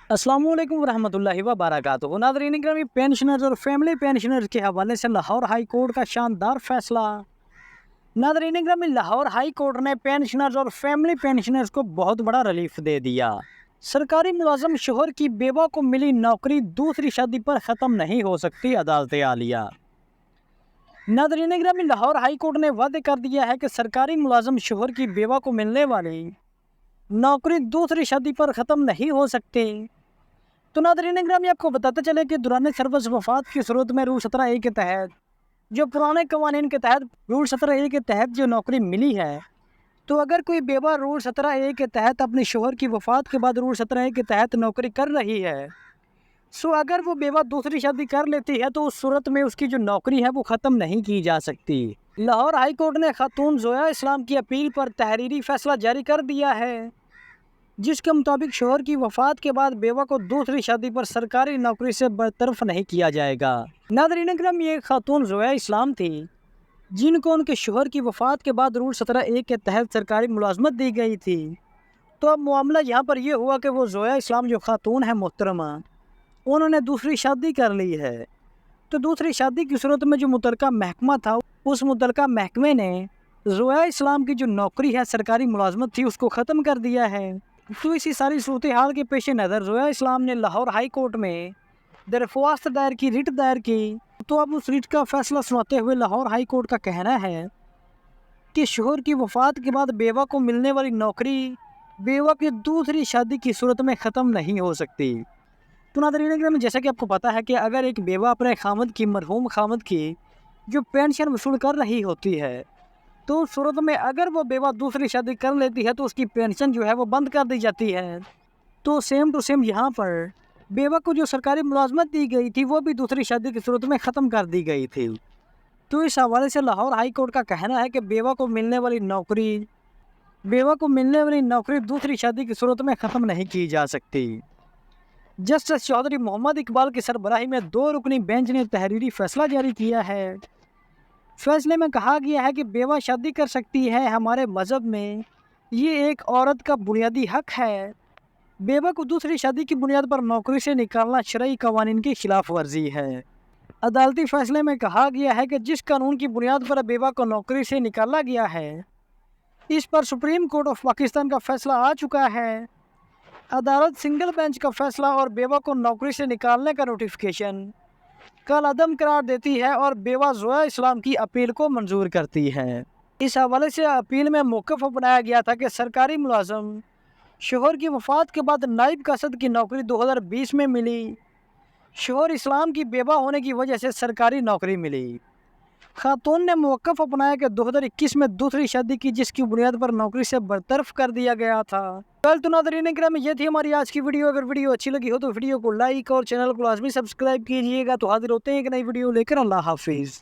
अस्सलाम वालेकुम रहमतुल्लाहि व बरकातुहू। नाज़रीन ग्रामी, पेंशनर्स और फैमिली पेंशनर्स के हवाले से लाहौर हाई कोर्ट का शानदार फैसला। नाज़रीन ग्रामी, लाहौर हाई कोर्ट ने पेंशनर्स और फैमिली पेंशनर्स को बहुत बड़ा रिलीफ दे दिया। सरकारी मुलाजम शोहर की बेवा को मिली नौकरी दूसरी शादी पर ख़त्म नहीं हो सकती, अदालत आलिया। नाज़रीन ग्रामी, लाहौर हाई कोर्ट ने वादे कर दिया है कि सरकारी मुलाजम शोहर की बेवा को मिलने वाली नौकरी दूसरी शादी पर ख़त्म नहीं हो सकती। तो नाज़रीन ग्रामी, आपको बताते चले कि दौरान सर्विस वफात की सूरत में रूल 17A के तहत, जो पुराने कवानीन के तहत रूल 17A के तहत जो नौकरी मिली है, तो अगर कोई बेवा रूल 17A के तहत अपने शोहर की वफात के बाद रूल 17A के तहत नौकरी कर रही है, सो अगर वो बेवा दूसरी शादी कर लेती है तो उस सूरत में उसकी जो नौकरी है वो ख़त्म नहीं की जा सकती। लाहौर हाई कोर्ट ने खातून जोया इस्लाम की अपील पर तहरीरी फैसला जारी कर दिया है, जिसके मुताबिक शोहर की वफात के बाद बेवा को दूसरी शादी पर सरकारी नौकरी से बरतरफ नहीं किया जाएगा। नाज़रीन करम, ये खातून जोया इस्लाम थी जिनको उनके शोहर की वफात के बाद रूल 17A के तहत सरकारी मुलाजमत दी गई थी। तो अब मामला यहाँ पर यह हुआ कि वो जोया इस्लाम जो खातून है मोहतरमा, उन्होंने दूसरी शादी कर ली है। तो दूसरी शादी की सूरत में जो मुतलका महकमा था, उस मुतलका महकमे ने जोया इस्लाम की जो नौकरी है, सरकारी मुलाजमत थी, उसको ख़त्म कर दिया है। तो इसी सारी सूरत हाल के पेश नज़र जोया इस्लाम ने लाहौर हाई कोर्ट में दरख्वास्त दायर की, रिट दायर की। तो अब उस रिट का फैसला सुनाते हुए लाहौर हाई कोर्ट का कहना है कि शोहर की वफात के बाद बेवा को मिलने वाली नौकरी बेवा की दूसरी शादी की सूरत में ख़त्म नहीं हो सकती। तो नाज़रीन, जैसा कि आपको पता है कि अगर एक बेवा अपने खामद की, मरहूम खामद की जो पेंशन वसूल कर रही होती है, तो उस सूरत में अगर वो बेवा दूसरी शादी कर लेती है तो उसकी पेंशन जो है वो बंद कर दी जाती है। तो सेम टू सेम यहाँ पर बेवा को जो सरकारी मुलाजमत दी गई थी वो भी दूसरी शादी की सूरत में ख़त्म कर दी गई थी। तो इस हवाले से लाहौर हाई कोर्ट का कहना है कि बेवा को मिलने वाली नौकरी दूसरी शादी की सूरत में ख़त्म नहीं की जा सकती। जस्टिस चौधरी मोहम्मद इकबाल की सरबराही में 2 रुकनी बेंच ने तहरीरी फैसला जारी किया है। फैसले में कहा गया है कि बेवा शादी कर सकती है। हमारे मज़हब में ये एक औरत का बुनियादी हक है। बेवा को दूसरी शादी की बुनियाद पर नौकरी से निकालना शरई कवानीन की खिलाफ वर्जी है। अदालती फैसले में कहा गया है कि जिस कानून की बुनियाद पर बेवा को नौकरी से निकाला गया है, इस पर सुप्रीम कोर्ट ऑफ पाकिस्तान का फैसला आ चुका है। अदालत सिंगल बेंच का फैसला और बेवा को नौकरी से निकालने का नोटिफिकेशन कल अदम करार देती है और बेवा जोया इस्लाम की अपील को मंजूर करती है। इस हवाले से अपील में मौक़िफ़ अपनाया गया था कि सरकारी मुलाजम शोहर की वफात के बाद नाइब कासद की नौकरी 2020 में मिली। शोहर इस्लाम की बेवा होने की वजह से सरकारी नौकरी मिली। खातून ने मौक़िफ़ अपनाया कि 2021 में दूसरी शादी की, जिसकी बुनियाद पर नौकरी से बरतरफ कर दिया गया था। कल तो नाज़रीन किराम, ये थी हमारी आज की वीडियो। अगर वीडियो अच्छी लगी हो तो वीडियो को लाइक और चैनल को लाजमी सब्सक्राइब कीजिएगा। तो हाजिर होते हैं एक नई वीडियो लेकर। अल्लाह हाफिज़।